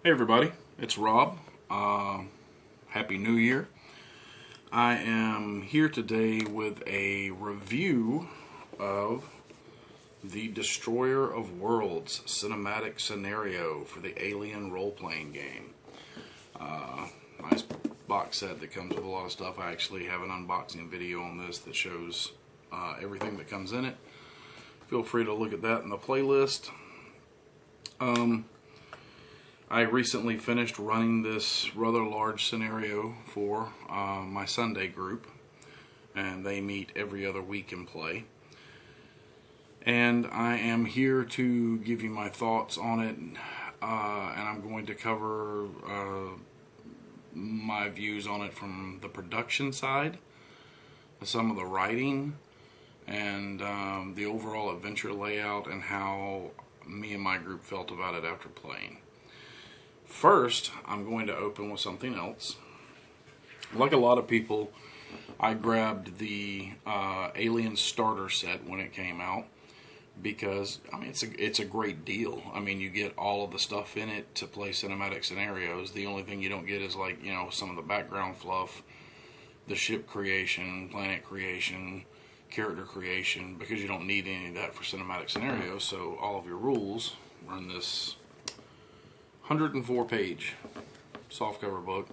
Hey everybody, it's Rob. Happy New Year. I am here today with a review of the Destroyer of Worlds cinematic scenario for the Alien role-playing game. Nice box set that comes with a lot of stuff. I actually have an unboxing video on this that shows everything that comes in it. Feel free to look at that in the playlist. I recently finished running this rather large scenario for my Sunday group, and they meet every other week and play. And I am here to give you my thoughts on it, and I'm going to cover my views on it from the production side, some of the writing, and the overall adventure layout, and how me and my group felt about it after playing. First, I'm going to open with something else. Like a lot of people, I grabbed the Alien starter set when it came out because I mean it's a great deal. I mean, you get all of the stuff in it to play cinematic scenarios. The only thing you don't get is, like, you know, some of the background fluff, the ship creation, planet creation, character creation, because you don't need any of that for cinematic scenarios. So all of your rules are in this 104-page softcover book,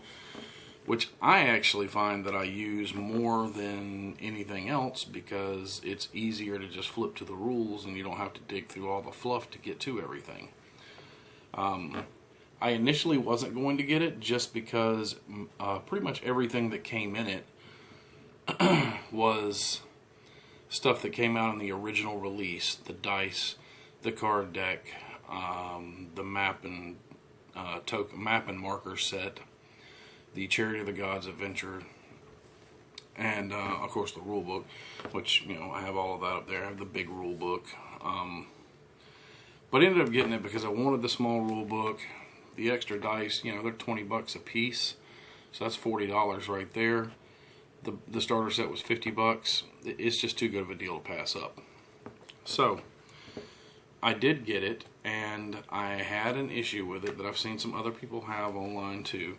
which I actually find that I use more than anything else because it's easier to just flip to the rules and you don't have to dig through all the fluff to get to everything. I initially wasn't going to get it just because pretty much everything that came in it was stuff that came out in the original release: the dice, the card deck, the map and map and marker set, the Chariot of the Gods adventure, and of course the rule book, which, you know, I have all of that up there. I have the big rule book, but I ended up getting it because I wanted the small rule book. The extra dice, you know, they're $20 a piece, so that's $40 right there. The starter set was $50. It's just too good of a deal to pass up. So I did get it, and I had an issue with it that I've seen some other people have online too,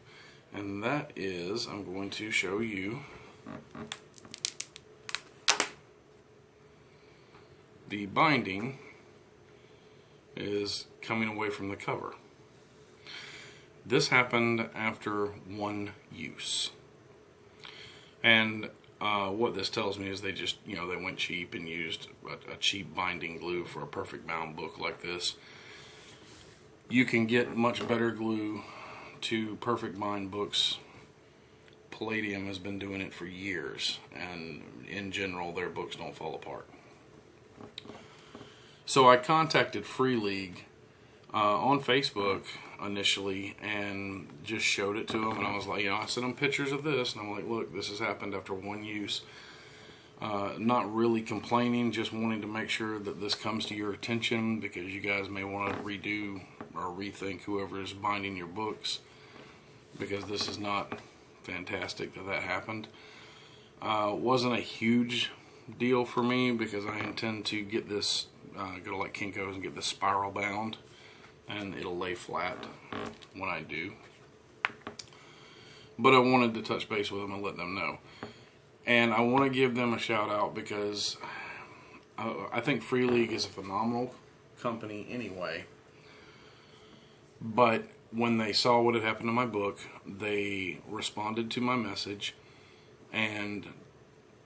and that is, I'm going to show you the binding is coming away from the cover. This happened after one use, and what this tells me is they just, you know, they went cheap and used a cheap binding glue for a perfect bound book like this. You can get much better glue to perfect bind books. Palladium has been doing it for years, and in general their books don't fall apart. So I contacted Free League on Facebook initially and just showed it to them, and I was like, you know, I sent them pictures of this, and I'm like, look, this has happened after one use. Not really complaining, just wanting to make sure that this comes to your attention because you guys may want to redo or rethink whoever is binding your books, because this is not fantastic that happened. Wasn't a huge deal for me because I intend to get this, go to like Kinko's and get this spiral bound, and it'll lay flat when I do. But I wanted to touch base with them and let them know. And I want to give them a shout out because I think Free League is a phenomenal company anyway. But when they saw what had happened to my book, they responded to my message and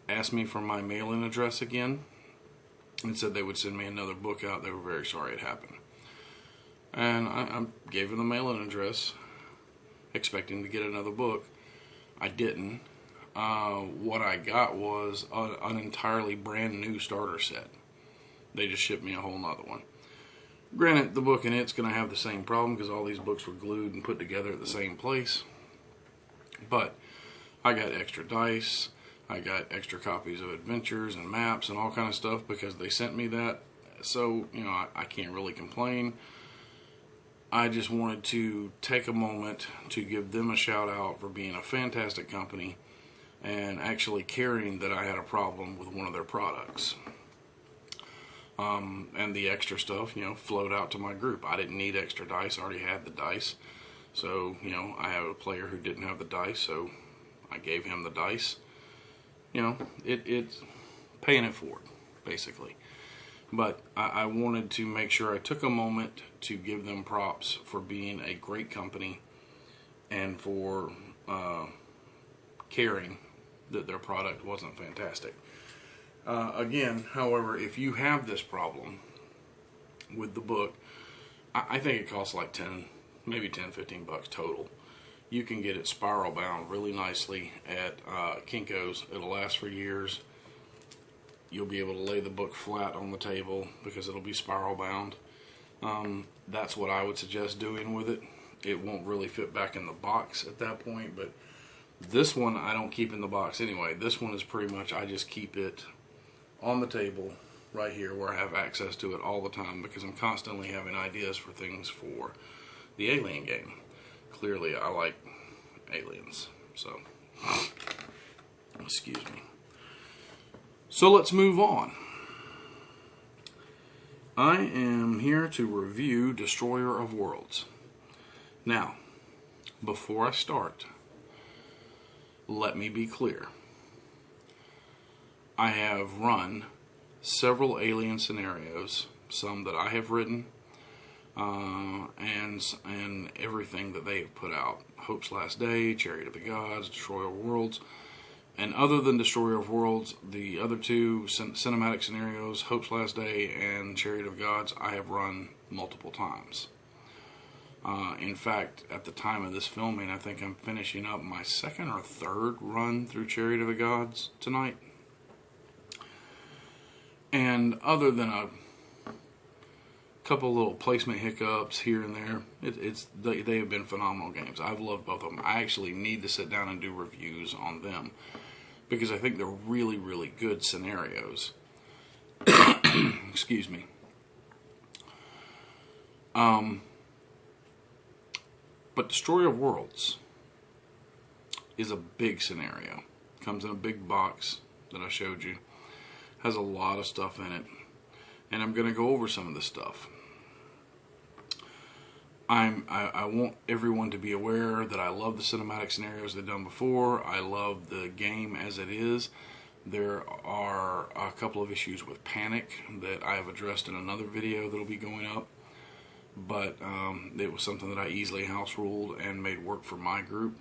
asked me for my mailing address again and said they would send me another book out. They were very sorry it happened. And I gave them the mailing address, expecting to get another book. I didn't. What I got was an entirely brand new starter set. They just shipped me a whole nother one. Granted, the book in it's going to have the same problem because all these books were glued and put together at the same place. But I got extra dice. I got extra copies of adventures and maps and all kind of stuff because they sent me that. So, you know, I can't really complain. I just wanted to take a moment to give them a shout out for being a fantastic company and actually caring that I had a problem with one of their products. And the extra stuff, you know, flowed out to my group. I didn't need extra dice. I already had the dice. So, you know, I have a player who didn't have the dice, so I gave him the dice. You know, it's paying it forward, basically. But I wanted to make sure I took a moment to give them props for being a great company and for caring that their product wasn't fantastic. Again, however, if you have this problem with the book, I think it costs like 10, maybe 10, 15 bucks total. You can get it spiral bound really nicely at Kinko's. It'll last for years. You'll be able to lay the book flat on the table because it'll be spiral bound. That's what I would suggest doing with it. It won't really fit back in the box at that point, but this one I don't keep in the box anyway. This one is pretty much, I just keep it on the table right here where I have access to it all the time because I'm constantly having ideas for things for the Alien game. Clearly I like aliens, so excuse me. So let's move on. I am here to review Destroyer of Worlds. Now, before I start, let me be clear. I have run several Alien scenarios, some that I have written, and everything that they have put out. Hope's Last Day, Chariot of the Gods, Destroyer of Worlds. And other than Destroyer of Worlds, the other two cinematic scenarios, Hope's Last Day and Chariot of Gods, I have run multiple times. In fact, at the time of this filming, I think I'm finishing up my second or third run through Chariot of the Gods tonight. And other than a couple little placement hiccups here and there, they have been phenomenal games. I've loved both of them. I actually need to sit down and do reviews on them because I think they're really, really good scenarios. Excuse me. But Destroyer of Worlds is a big scenario. Comes in a big box that I showed you. Has a lot of stuff in it. And I'm going to go over some of this stuff. I want everyone to be aware that I love the cinematic scenarios they've done before. I love the game as it is. There are a couple of issues with panic that I have addressed in another video that will be going up. But it was something that I easily house ruled and made work for my group.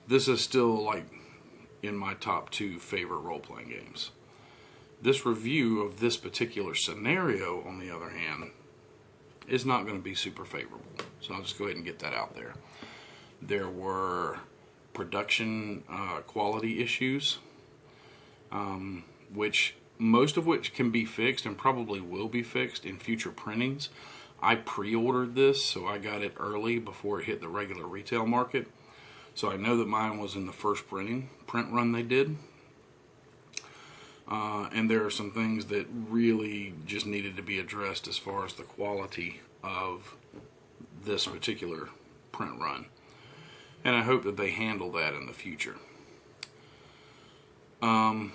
This is still like in my top 2 favorite role-playing games. This review of this particular scenario, on the other hand, is not going to be super favorable. So I'll just go ahead and get that out there. There were production quality issues, most of which can be fixed and probably will be fixed in future printings. I pre-ordered this, so I got it early before it hit the regular retail market. So I know that mine was in the first print run they did. And there are some things that really just needed to be addressed as far as the quality of this particular print run. And I hope that they handle that in the future. And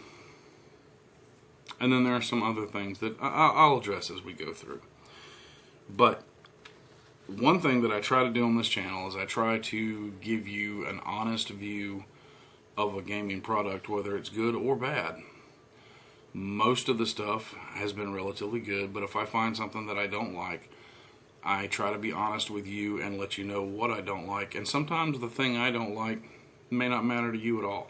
then there are some other things that I'll address as we go through. But one thing that I try to do on this channel is I try to give you an honest view of a gaming product, whether it's good or bad. Most of the stuff has been relatively good, but if I find something that I don't like, I try to be honest with you and let you know what I don't like. And sometimes the thing I don't like may not matter to you at all.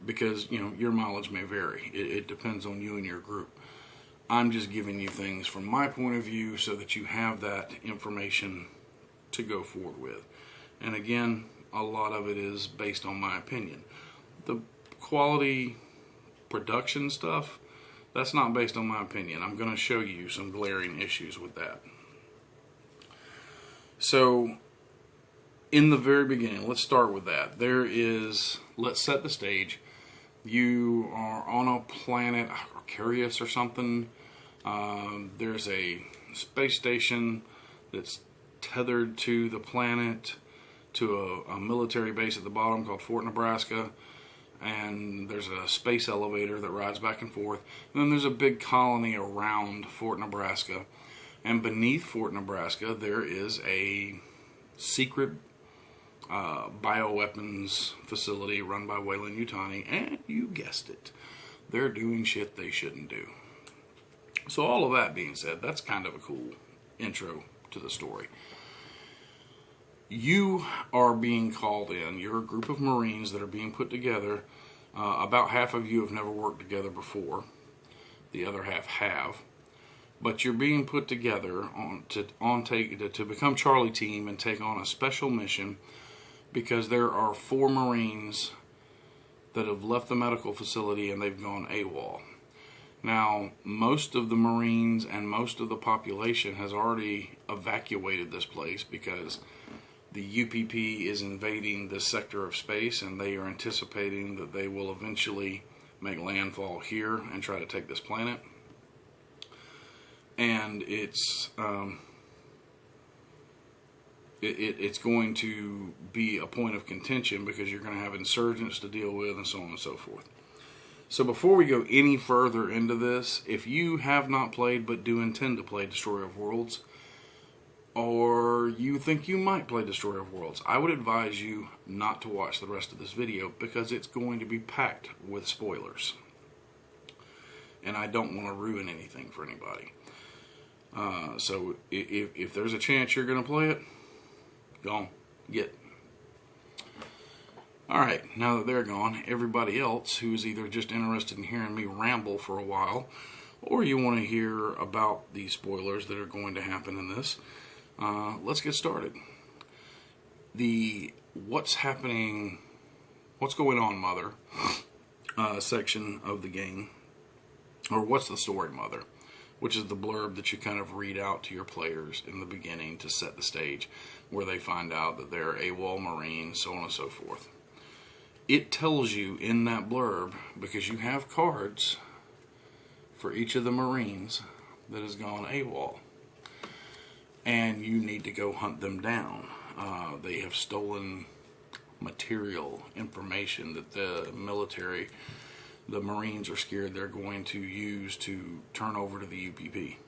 Because, you know, your mileage may vary. It depends on you and your group. I'm just giving you things from my point of view so that you have that information to go forward with. And again, a lot of it is based on my opinion. The quality production stuff, that's not based on my opinion. I'm going to show you some glaring issues with that. So, in the very beginning, let's start with that. Let's set the stage. You are on a planet, Curious or something. There's a space station that's tethered to the planet, to a military base at the bottom called Fort Nebraska. And there's a space elevator that rides back and forth. And then there's a big colony around Fort Nebraska. And beneath Fort Nebraska, there is a secret bioweapons facility run by Weyland-Yutani, and you guessed it, they're doing shit they shouldn't do. So all of that being said, that's kind of a cool intro to the story. You are being called in. You're a group of Marines that are being put together. About half of you have never worked together before. The other half have. But you're being put together to become Charlie Team and take on a special mission because there are 4 Marines that have left the medical facility and they've gone AWOL. Now, most of the Marines and most of the population has already evacuated this place because the UPP is invading this sector of space, and they are anticipating that they will eventually make landfall here and try to take this planet. And it's going to be a point of contention because you're going to have insurgents to deal with and so on and so forth. So before we go any further into this, if you have not played but do intend to play Destroyer of Worlds, or you think you might play Destroyer of Worlds, I would advise you not to watch the rest of this video because it's going to be packed with spoilers. And I don't want to ruin anything for anybody. So if there's a chance you're going to play it, go on, get it. Alright, now that they're gone, everybody else who is either just interested in hearing me ramble for a while, or you want to hear about the spoilers that are going to happen in this, let's get started. The what's going on, Mother section of the game, or what's the story, Mother, which is the blurb that you kind of read out to your players in the beginning to set the stage, where they find out that they're AWOL Marines, so on and so forth. It tells you in that blurb, because you have cards for each of the Marines that has gone AWOL, and you need to go hunt them down. They have stolen material, information that the military, the Marines are scared they're going to use to turn over to the UPP.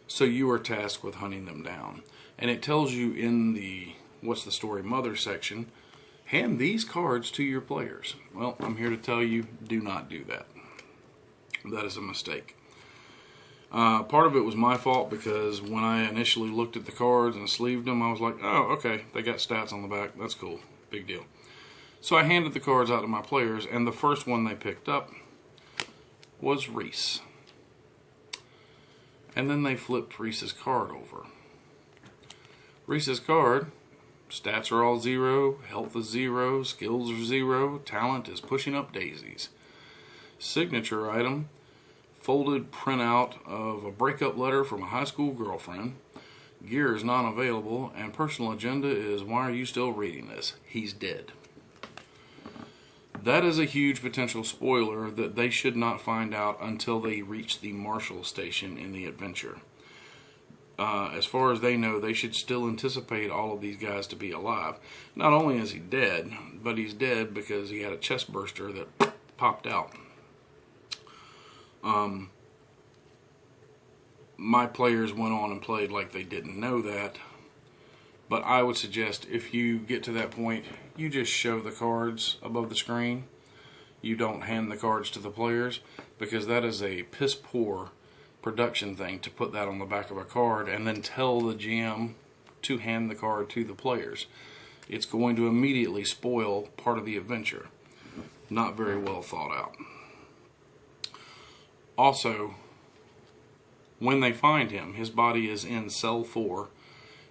So you are tasked with hunting them down. And it tells you in the What's the Story Mother section, hand these cards to your players. Well, I'm here to tell you, do not do that. That is a mistake. Part of it was my fault because when I initially looked at the cards and sleeved them, I was like, oh, okay, they got stats on the back. That's cool. Big deal. So I handed the cards out to my players, and the first one they picked up was Reese. And then they flipped Reese's card over. Reese's card, stats are all 0, health is 0, skills are 0, talent is pushing up daisies. Signature item, folded printout of a breakup letter from a high school girlfriend. Gear is not available, and personal agenda is, why are you still reading this? He's dead. That is a huge potential spoiler that they should not find out until they reach the Marshall station in the adventure. As far as they know, they should still anticipate all of these guys to be alive. Not only is he dead, but he's dead because he had a chest burster that popped out. My players went on and played like they didn't know that, but I would suggest if you get to that point, you just show the cards above the screen. You don't hand the cards to the players, because that is a piss poor production thing to put that on the back of a card and then tell the GM to hand the card to the players. It's going to immediately spoil part of the adventure. Not very well thought out. Also, when they find him, his body is in cell 4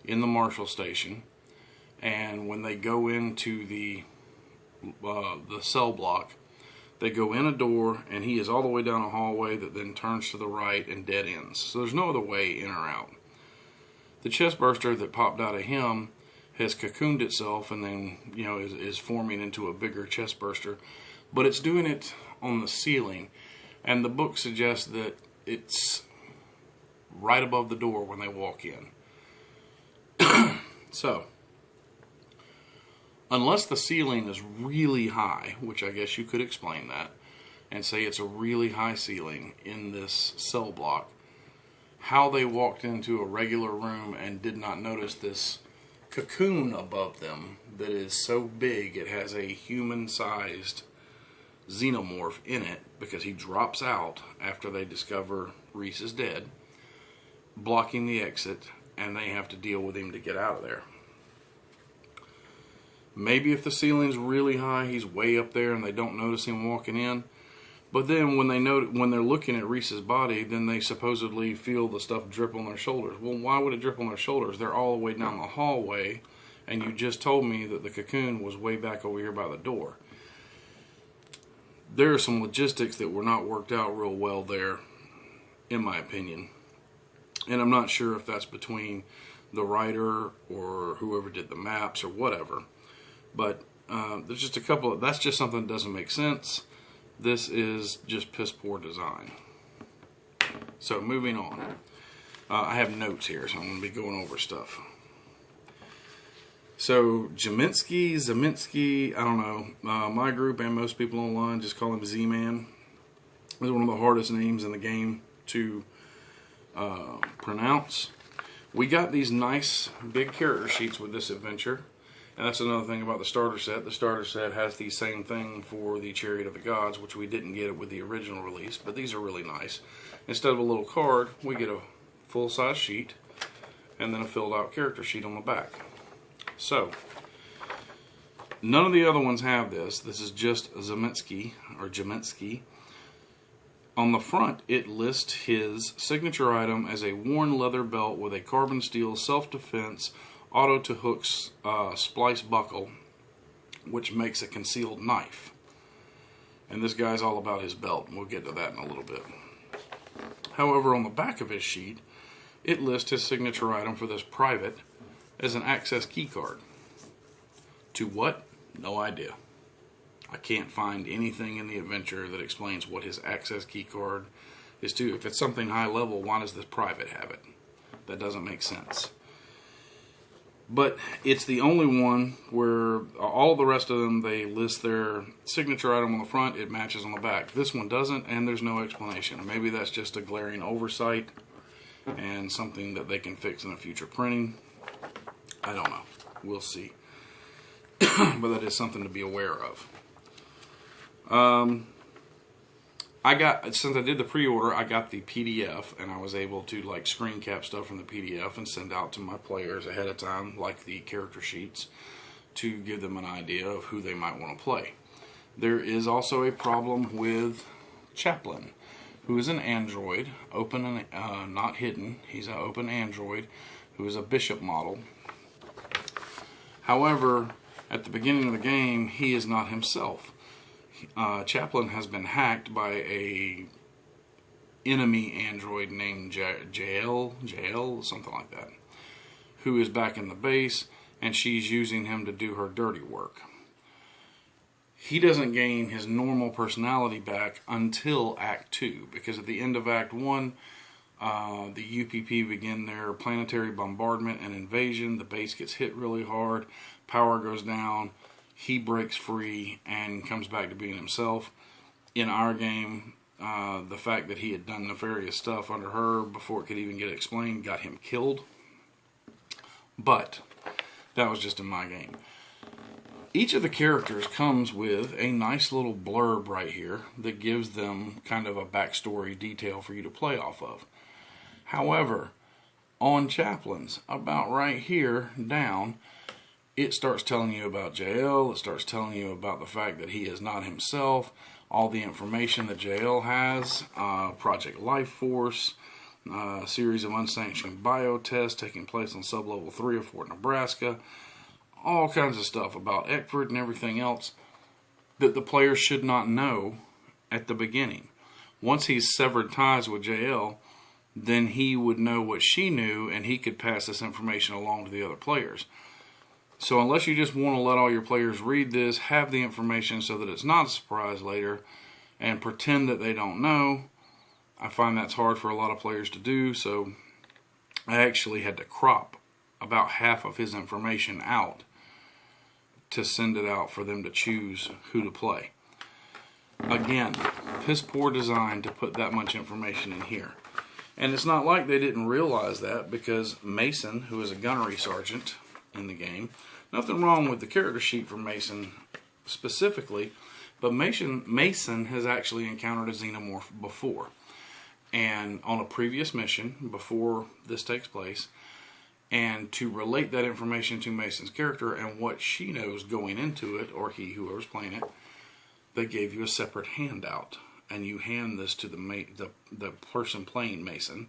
in the Marshall station, and when they go into the cell block, they go in a door, and he is all the way down a hallway that then turns to the right and dead ends. So there's no other way in or out. The chest burster that popped out of him has cocooned itself and then, is forming into a bigger chest burster, but it's doing it on the ceiling, and the book suggests that it's right above the door when they walk in. So, unless the ceiling is really high, which I guess you could explain that, and say it's a really high ceiling in this cell block, how they walked into a regular room and did not notice this cocoon above them that is so big it has a human-sized xenomorph in it, because he drops out after they discover Reese is dead, blocking the exit, and they have to deal with him to get out of there. Maybe if the ceiling's really high, he's way up there and they don't notice him walking in. But then when they're looking at Reese's body, then they supposedly feel the stuff drip on their shoulders. Well, why would it drip on their shoulders? They're all the way down the hallway, and you just told me that the cocoon was way back over here by the door. There are some logistics that were not worked out real well there, in my opinion. And I'm not sure if that's between the writer or whoever did the maps or whatever. But there's just a couple that's just something that doesn't make sense. This is just piss poor design. So moving on. I have notes here, so I'm going to be going over stuff. So Zeminski, I don't know. My group and most people online just call him Z-Man. This is one of the hardest names in the game to pronounce. We got these nice big character sheets with this adventure. And that's another thing about the starter set. The starter set has the same thing for the Chariot of the Gods, which we didn't get with the original release, but these are really nice. Instead of a little card, we get a full-size sheet and then a filled-out character sheet on the back. So, none of the other ones have this. This is just Zeminski, or Zeminski. On the front, it lists his signature item as a worn leather belt with a carbon steel self-defense auto-to-hook splice buckle, which makes a concealed knife. And this guy's all about his belt, and we'll get to that in a little bit. However, on the back of his sheet, it lists his signature item for this private as an access key card. To what? No idea. I can't find anything in the adventure that explains what his access key card is to. If it's something high level, why does this private have it? That doesn't make sense. But it's the only one where all the rest of them, they list their signature item on the front, it matches on the back. This one doesn't, and there's no explanation. Maybe that's just a glaring oversight and something that they can fix in a future printing. I don't know. We'll see. But that is something to be aware of. Since I did the pre-order, I got the PDF, and I was able to like screen cap stuff from the PDF and send out to my players ahead of time, like the character sheets, to give them an idea of who they might want to play. There is also a problem with Chaplain, who is an android, open and not hidden. He's an open android who is a bishop model. However, at the beginning of the game, he is not himself. Chaplain has been hacked by a enemy android named Jael, something like that, who is back in the base, and she's using him to do her dirty work. He doesn't gain his normal personality back until Act 2, because at the end of Act 1, the UPP begin their planetary bombardment and invasion. The base gets hit really hard, power goes down, he breaks free and comes back to being himself. In our game, the fact that he had done nefarious stuff under her before it could even get explained got him killed. But that was just in my game. Each of the characters comes with a nice little blurb right here that gives them kind of a backstory detail for you to play off of. However, on Chaplain's, about right here down, it starts telling you about Jael. It starts telling you about the fact that he is not himself, all the information that Jael has, Project Life Force, a series of unsanctioned biotests taking place on sublevel 3 of Fort Nebraska, all kinds of stuff about Eckford and everything else that the player should not know at the beginning. Once he's severed ties with Jael, then he would know what she knew, and he could pass this information along to the other players. So unless you just want to let all your players read this, have the information so that it's not a surprise later, and pretend that they don't know, I find that's hard for a lot of players to do, so I actually had to crop about half of his information out to send it out for them to choose who to play. Again, piss poor design to put that much information in here. And it's not like they didn't realize that, because Mason, who is a gunnery sergeant in the game, nothing wrong with the character sheet for Mason specifically, but Mason has actually encountered a xenomorph before. And on a previous mission, before this takes place, and to relate that information to Mason's character and what she knows going into it, or he, whoever's playing it, they gave you a separate handout. And you hand this to the person playing Mason.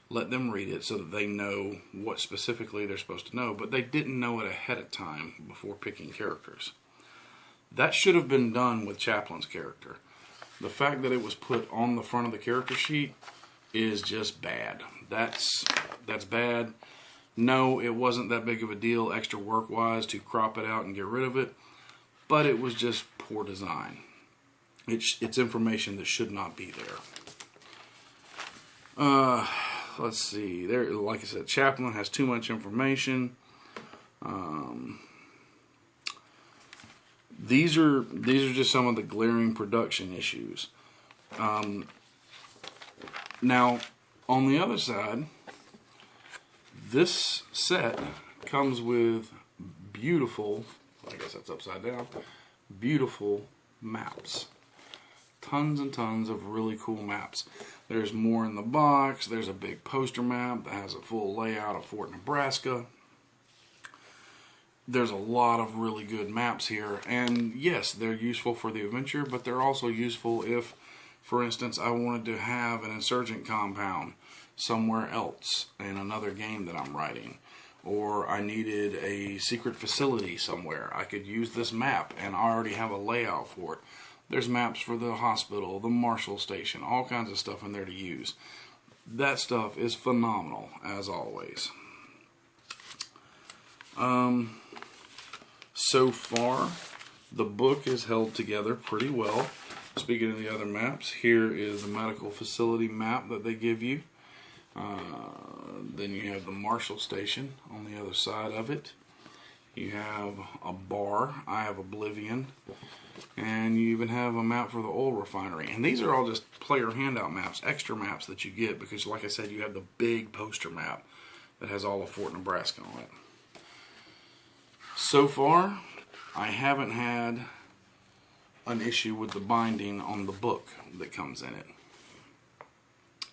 Let them read it so that they know what specifically they're supposed to know, but they didn't know it ahead of time before picking characters. That should have been done with Chaplain's character. The fact that it was put on the front of the character sheet is just bad. That's bad. No, it wasn't that big of a deal extra work-wise to crop it out and get rid of it, but it was just poor design. It's information that should not be there. Let's see. There, like I said, Chaplain has too much information. These are just some of the glaring production issues. Now, on the other side, this set comes with beautiful, I guess that's upside down, beautiful maps. Tons and tons of really cool maps. There's more in the box. There's a big poster map that has a full layout of Fort Nebraska. There's a lot of really good maps here, and yes, they're useful for the adventure, but they're also useful if, for instance, I wanted to have an insurgent compound somewhere else in another game that I'm writing, or I needed a secret facility somewhere. I could use this map, and I already have a layout for it. There's maps for the hospital, the Marshall Station, all kinds of stuff in there to use. That stuff is phenomenal, as always. So far, the book is held together pretty well. Speaking of the other maps, here is the medical facility map that they give you. Then you have the Marshall Station on the other side of it. You have a bar. I have Oblivion. And you even have a map for the oil refinery. And these are all just player handout maps, extra maps that you get, because like I said, you have the big poster map that has all of Fort Nebraska on it. So far, I haven't had an issue with the binding on the book that comes in it.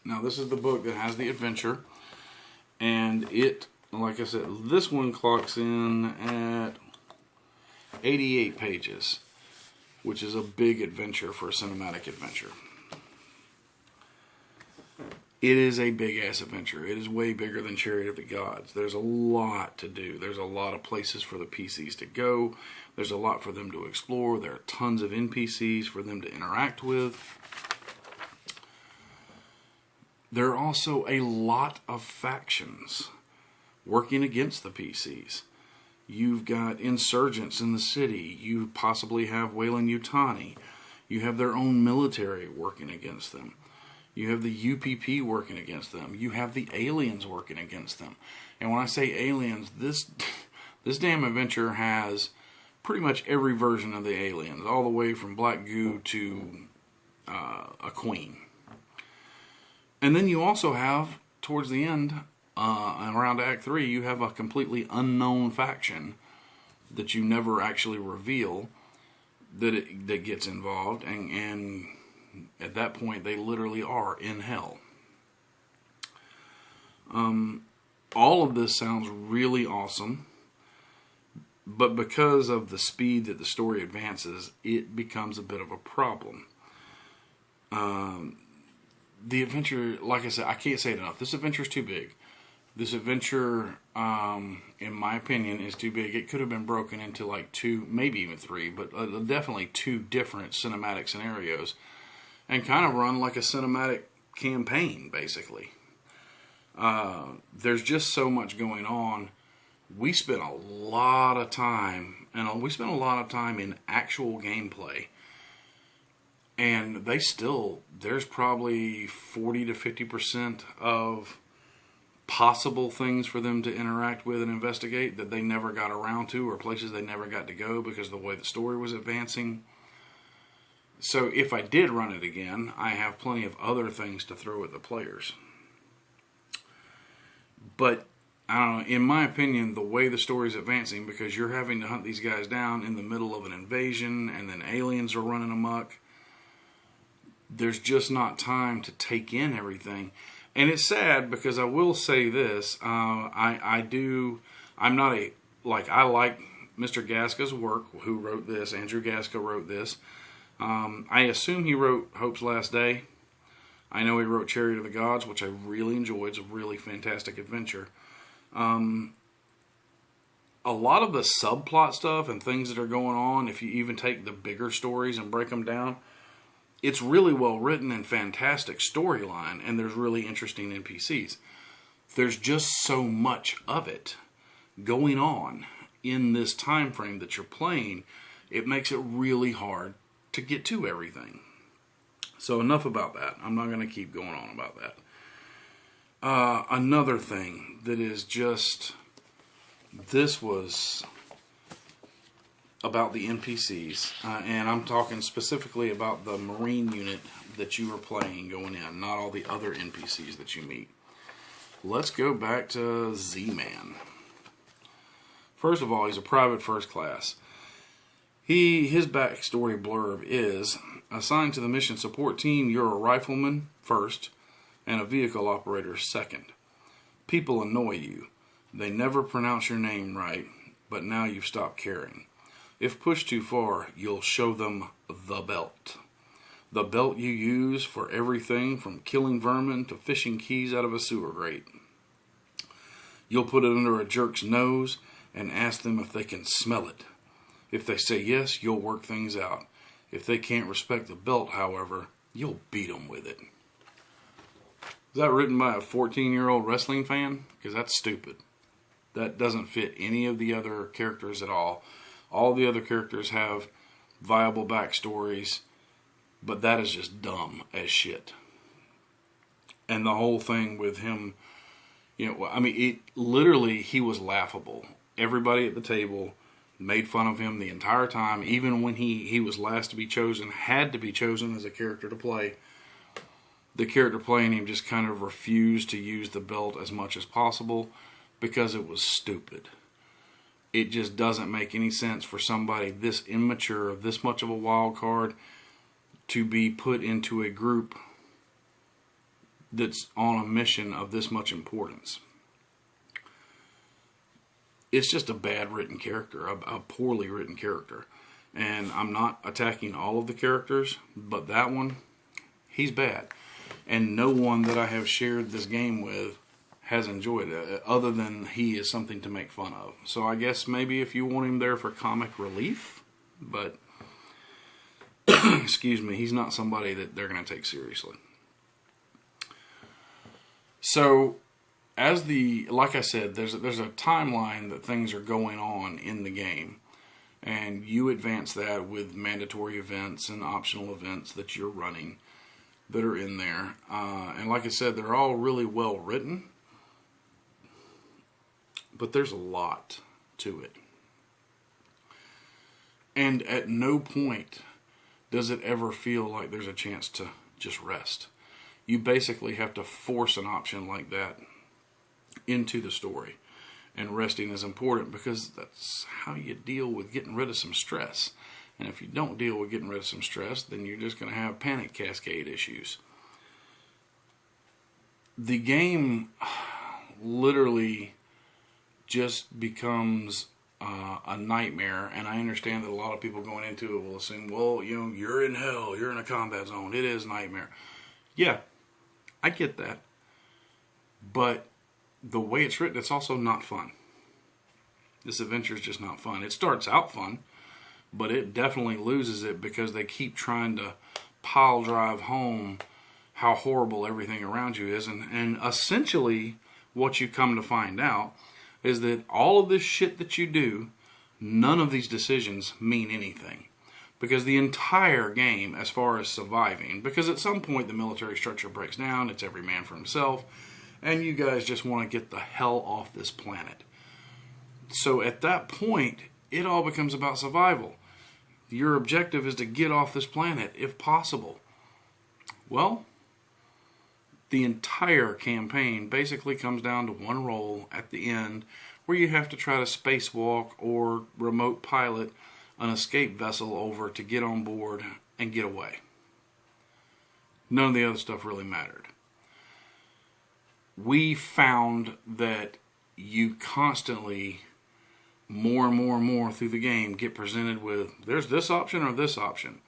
Now, this is the book that has the adventure, and it, like I said, this one clocks in at 88 pages, which is a big adventure for a cinematic adventure. It is a big-ass adventure. It is way bigger than Chariot of the Gods. There's a lot to do. There's a lot of places for the PCs to go. There's a lot for them to explore. There are tons of NPCs for them to interact with. There are also a lot of factions working against the PCs. You've got insurgents in the city. You possibly have Weyland-Yutani. You have their own military working against them. You have the UPP working against them. You have the aliens working against them. And when I say aliens, this damn adventure has pretty much every version of the aliens, all the way from Black Goo to a queen. And then you also have, towards the end, around Act 3, you have a completely unknown faction that you never actually reveal that gets involved, and at that point they literally are in hell. All of this sounds really awesome, but because of the speed that the story advances, it becomes a bit of a problem. The adventure, like I said, I can't say it enough. This adventure is too big. This adventure, in my opinion, is too big. It could have been broken into like 2, maybe even 3, but definitely 2 different cinematic scenarios, and kind of run like a cinematic campaign, basically. There's just so much going on. We spent a lot of time, and we spent a lot of time in actual gameplay. And there's probably 40 to 50% of possible things for them to interact with and investigate that they never got around to, or places they never got to go because of the way the story was advancing. So if I did run it again, I have plenty of other things to throw at the players. But I don't know, in my opinion, the way the story's advancing, because you're having to hunt these guys down in the middle of an invasion, and then aliens are running amok, there's just not time to take in everything. And it's sad, because I will say this, I like Mr. Gaska's work, who wrote this. Andrew Gaska wrote this. I assume he wrote Hope's Last Day. I know he wrote Chariot of the Gods, which I really enjoyed. It's a really fantastic adventure. A lot of the subplot stuff and things that are going on, if you even take the bigger stories and break them down, it's really well written and fantastic storyline, and there's really interesting NPCs. There's just so much of it going on in this time frame that you're playing, it makes it really hard to get to everything. So enough about that. I'm not going to keep going on about that. Another thing that is just, this was about the NPCs, and I'm talking specifically about the Marine unit that you were playing going in, not all the other NPCs that you meet. Let's go back to Z-Man. First of all, he's a private first class. His backstory blurb is, assigned to the mission support team, you're a rifleman first and a vehicle operator second. People annoy you. They never pronounce your name right, but now you've stopped caring. If pushed too far, you'll show them the belt. The belt you use for everything from killing vermin to fishing keys out of a sewer grate. You'll put it under a jerk's nose and ask them if they can smell it. If they say yes, you'll work things out. If they can't respect the belt, however, you'll beat them with it. Is that written by a 14-year-old wrestling fan? Because that's stupid. That doesn't fit any of the other characters at all. All the other characters have viable backstories, but that is just dumb as shit. And the whole thing with him, he was laughable. Everybody at the table made fun of him the entire time, even when he was last to be chosen, had to be chosen as a character to play. The character playing him just kind of refused to use the belt as much as possible because it was stupid. It just doesn't make any sense for somebody this immature, this much of a wild card, to be put into a group that's on a mission of this much importance. It's just a bad written character, a poorly written character. And I'm not attacking all of the characters, but that one, he's bad. And no one that I have shared this game with has enjoyed it, other than he is something to make fun of. So I guess maybe if you want him there for comic relief, but excuse me, he's not somebody that they're going to take seriously. So, like I said, there's a timeline that things are going on in the game, and you advance that with mandatory events and optional events that you're running that are in there. And like I said, they're all really well written, but there's a lot to it. And at no point does it ever feel like there's a chance to just rest. You basically have to force an option like that into the story. And resting is important because that's how you deal with getting rid of some stress. And if you don't deal with getting rid of some stress, then you're just going to have panic cascade issues. The game literally just becomes a nightmare, and I understand that a lot of people going into it will assume, well, you're in hell, you're in a combat zone, it is a nightmare. Yeah, I get that. But the way it's written, it's also not fun. This adventure is just not fun. It starts out fun, but it definitely loses it because they keep trying to pile drive home how horrible everything around you is. And essentially, what you come to find out is that all of this shit that you do, none of these decisions mean anything. Because the entire game, as far as surviving, because at some point the military structure breaks down, it's every man for himself, and you guys just want to get the hell off this planet. So at that point, it all becomes about survival. Your objective is to get off this planet, if possible. Well, the entire campaign basically comes down to one roll at the end where you have to try to spacewalk or remote pilot an escape vessel over to get on board and get away. None of the other stuff really mattered. We found that you constantly, more and more and more through the game, get presented with, there's this option or this option.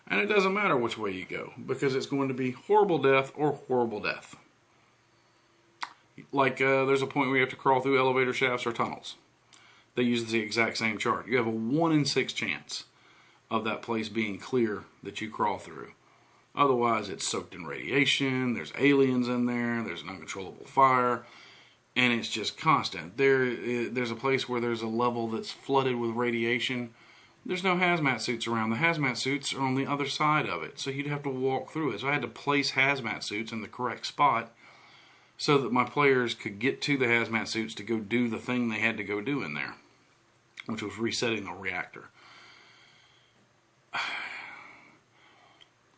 And it doesn't matter which way you go, because it's going to be horrible death or horrible death. Like there's a point where you have to crawl through elevator shafts or tunnels. They use the exact same chart. You have a 1 in 6 chance of that place being clear that you crawl through. Otherwise, it's soaked in radiation, there's aliens in there, there's an uncontrollable fire, and it's just constant. There's a place where there's a level that's flooded with radiation. There's no hazmat suits around. The hazmat suits are on the other side of it, so you'd have to walk through it. So I had to place hazmat suits in the correct spot so that my players could get to the hazmat suits to go do the thing they had to go do in there, which was resetting the reactor.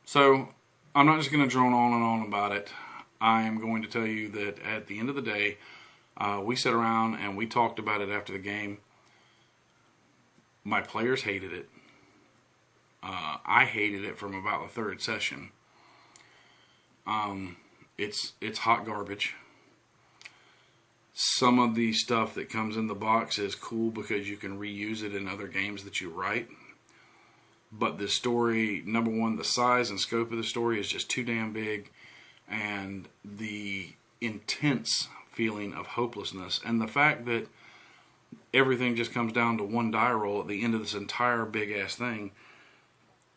So I'm not just going to drone on and on about it. I am going to tell you that at the end of the day, we sat around and we talked about it after the game. My players hated it. I hated it from about the third session. It's hot garbage. Some of the stuff that comes in the box is cool because you can reuse it in other games that you write. But the story, number one, the size and scope of the story is just too damn big. And the intense feeling of hopelessness. And the fact that everything just comes down to one die roll at the end of this entire big-ass thing.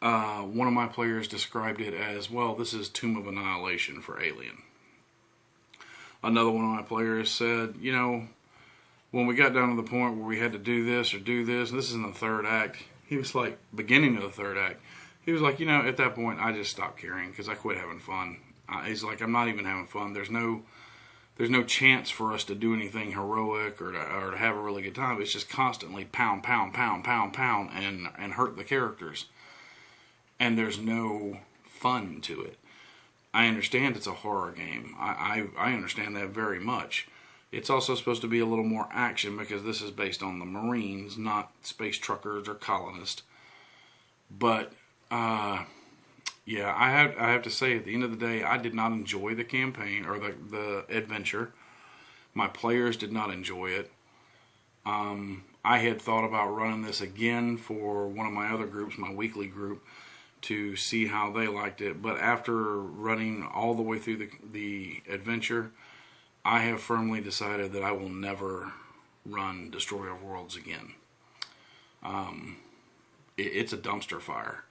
One of my players described it as, well, this is Tomb of Annihilation for Alien. Another one of my players said, you know, when we got down to the point where we had to do this or do this, and this is in the third act, he was like, beginning of the third act, he was like, you know, at that point, I just stopped caring because I quit having fun. He's like, I'm not even having fun. There's no chance for us to do anything heroic or to have a really good time. It's just constantly pound, pound, pound, pound, pound, and hurt the characters. And there's no fun to it. I understand it's a horror game. I understand that very much. It's also supposed to be a little more action because this is based on the Marines, not space truckers or colonists. But yeah, I have to say, at the end of the day, I did not enjoy the campaign or the adventure. My players did not enjoy it. I had thought about running this again for one of my other groups, my weekly group, to see how they liked it. But after running all the way through the adventure, I have firmly decided that I will never run Destroyer of Worlds again. It's a dumpster fire.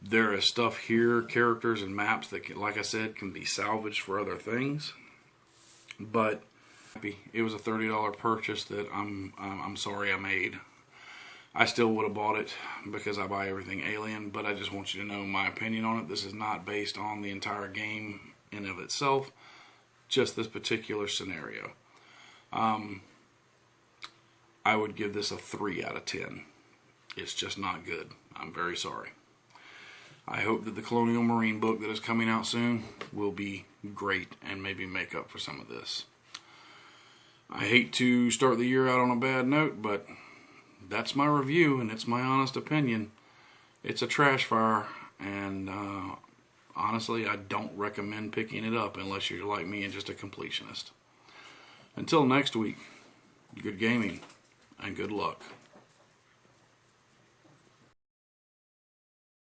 There is stuff here, characters and maps that, can, like I said, can be salvaged for other things. But it was a $30 purchase that I'm sorry I made. I still would have bought it because I buy everything Alien, but I just want you to know my opinion on it. This is not based on the entire game in of itself, just this particular scenario. I would give this a 3 out of 10. It's just not good. I'm very sorry. I hope that the Colonial Marine book that is coming out soon will be great and maybe make up for some of this. I hate to start the year out on a bad note, but that's my review and it's my honest opinion. It's a trash fire, and honestly, I don't recommend picking it up unless you're like me and just a completionist. Until next week, good gaming and good luck.